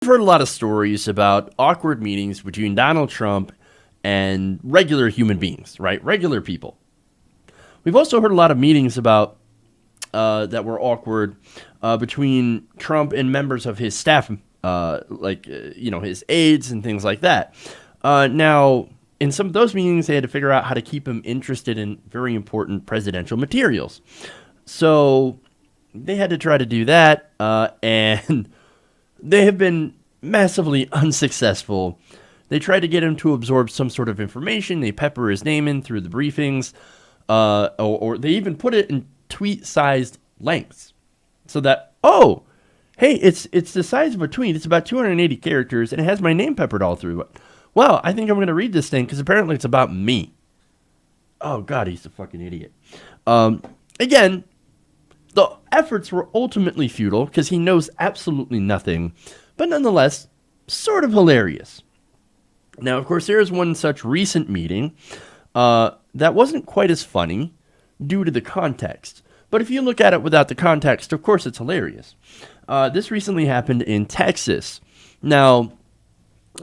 I've heard a lot of stories about awkward meetings between Donald Trump and regular human beings, right? Regular people. We've also heard a lot of meetings about that were awkward between Trump and members of his staff, his aides and things like that. Now, in some of those meetings, they had to figure out how to keep him interested in very important presidential materials. So they had to try to do that, and they have been massively unsuccessful. They tried to get him to absorb some sort of information. They pepper his name in through the briefings, or they even put it in tweet-sized lengths, so that, oh, hey, it's the size of a tweet. It's about 280 characters, and it has my name peppered all through it. Well, I think I'm going to read this thing because apparently it's about me. Oh, God, he's a fucking idiot. Again, the efforts were ultimately futile because he knows absolutely nothing, but nonetheless, sort of hilarious. Now, of course, there is one such recent meeting that wasn't quite as funny due to the context. But if you look at it without the context, of course, it's hilarious. This recently happened in Texas. Now,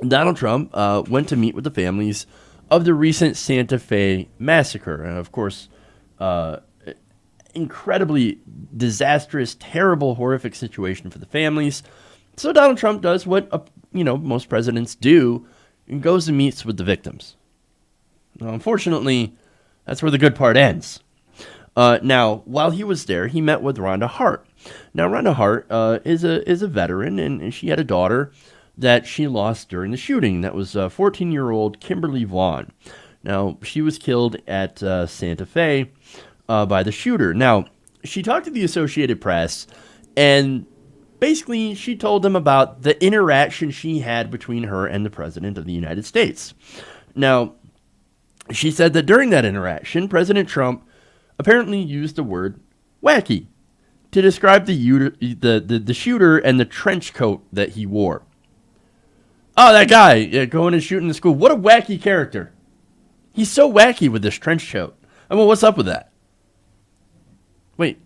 Donald Trump went to meet with the families of the recent Santa Fe massacre. And of course, incredibly disastrous, terrible, horrific situation for the families. So Donald Trump does what most presidents do and goes and meets with the victims. Now, unfortunately, that's where the good part ends. Now, while he was there, he met with Rhonda Hart. Now, Rhonda Hart is a veteran, and she had a daughter that she lost during the shooting. That was 14-year-old Kimberly Vaughan. Now, she was killed at Santa Fe by the shooter. Now, she talked to the Associated Press, and basically she told them about the interaction she had between her and the President of the United States. Now, she said that during that interaction, President Trump apparently used the word wacky to describe the shooter and the trench coat that he wore. Oh, that guy going and shooting in school. What a wacky character. He's so wacky with this trench coat. I mean, what's up with that? Wait,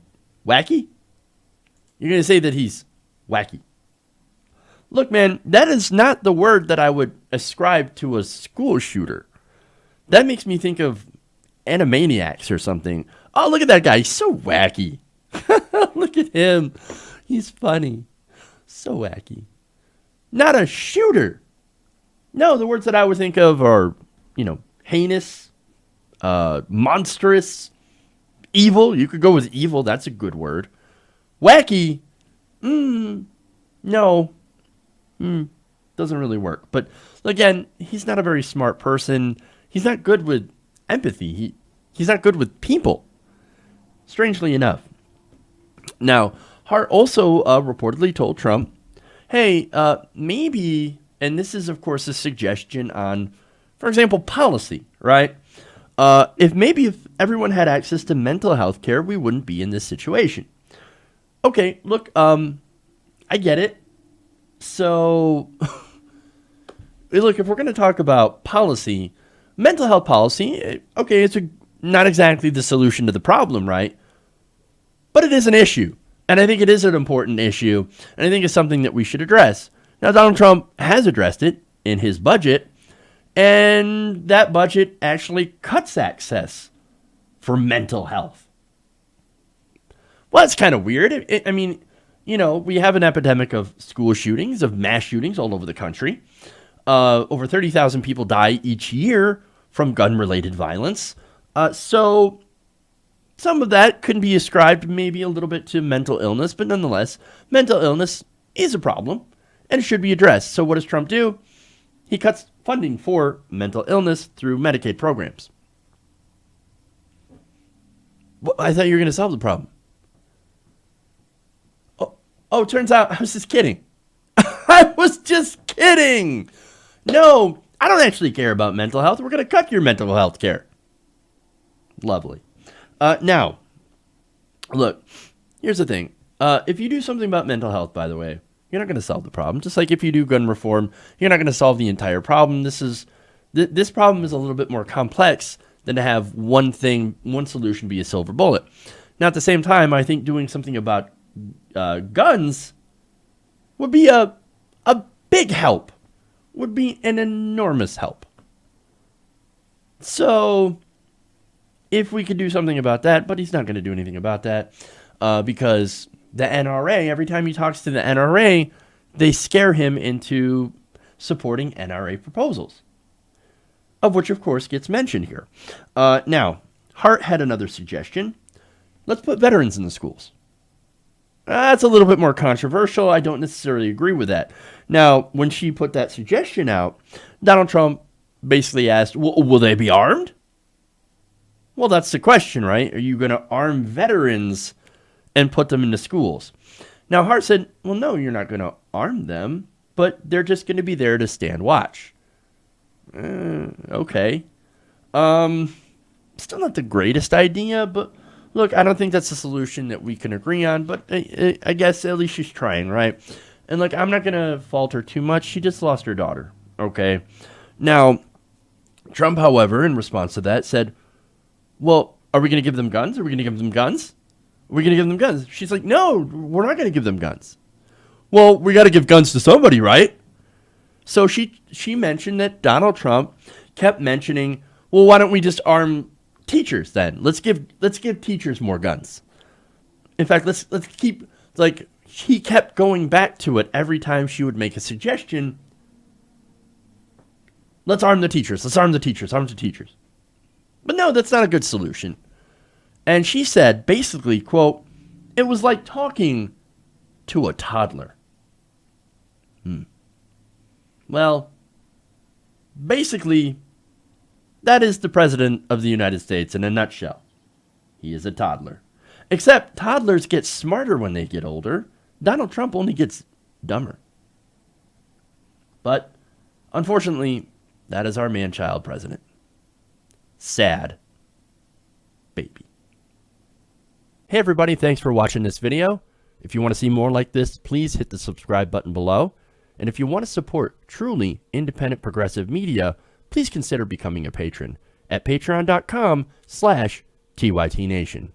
wacky? You're going to say that he's wacky. Look, man, that is not the word that I would ascribe to a school shooter. That makes me think of Animaniacs or something. Oh, look at that guy. He's so wacky. Look at him. He's funny. So wacky. Not a shooter. No, the words that I would think of are, heinous, monstrous, evil. You could go with evil. That's a good word. Wacky. No. Doesn't really work. But again, he's not a very smart person. He's not good with empathy. He's not good with people. Strangely enough. Now, Hart also reportedly told Trump, hey, maybe, and this is, of course, a suggestion on, for example, policy, right? If everyone had access to mental health care, we wouldn't be in this situation. Okay, look, I get it. So, look, if we're going to talk about policy, mental health policy, okay, it's not exactly the solution to the problem, right? But it is an issue. And I think it is an important issue, and I think it's something that we should address. Now, Donald Trump has addressed it in his budget, and that budget actually cuts access for mental health. Well, it's kind of weird. We have an epidemic of school shootings, of mass shootings all over the country. Over 30,000 people die each year from gun-related violence. So some of that could be ascribed maybe a little bit to mental illness, but nonetheless, mental illness is a problem and it should be addressed. So what does Trump do? He cuts funding for mental illness through Medicaid programs. Well, I thought you were going to solve the problem. Oh, turns out I was just kidding. I was just kidding. No, I don't actually care about mental health. We're going to cut your mental health care. Lovely. Now, look, here's the thing. If you do something about mental health, by the way, you're not going to solve the problem. Just like if you do gun reform, you're not going to solve the entire problem. This problem is a little bit more complex than to have one solution be a silver bullet. Now, at the same time, I think doing something about guns would be a big help. Would be an enormous help. So, if we could do something about that, but he's not going to do anything about that because the NRA, every time he talks to the NRA, they scare him into supporting NRA proposals, of which, of course, gets mentioned here. Now, Hart had another suggestion. Let's put veterans in the schools. That's a little bit more controversial. I don't necessarily agree with that. Now, when she put that suggestion out, Donald Trump basically asked, will they be armed? Well, that's the question, right? Are you going to arm veterans and put them into schools? Now, Hart said, well, no, you're not going to arm them, but they're just going to be there to stand watch. Okay. Still not the greatest idea, but look, I don't think that's a solution that we can agree on, but I guess at least she's trying, right? And look, I'm not going to fault her too much. She just lost her daughter, okay? Now, Trump, however, in response to that, said, well, are we going to give them guns? Are we going to give them guns? Are we going to give them guns? She's like, no, we're not going to give them guns. Well, we got to give guns to somebody, right? So she mentioned that Donald Trump kept mentioning, well, why don't we just arm teachers then? Let's give teachers more guns. In fact, let's keep, like, he kept going back to it every time she would make a suggestion. Let's arm the teachers. Let's arm the teachers. Arm the teachers. But no, that's not a good solution. And she said, basically, quote, it was like talking to a toddler. Well, basically, that is the president of the United States in a nutshell. He is a toddler. Except toddlers get smarter when they get older. Donald Trump only gets dumber. But, unfortunately, that is our man-child president. Sad baby. Hey everybody, thanks for watching this video. If you want to see more like this, please hit the subscribe button below. And if you want to support truly independent progressive media, please consider becoming a patron at patreon.com/TYTNation.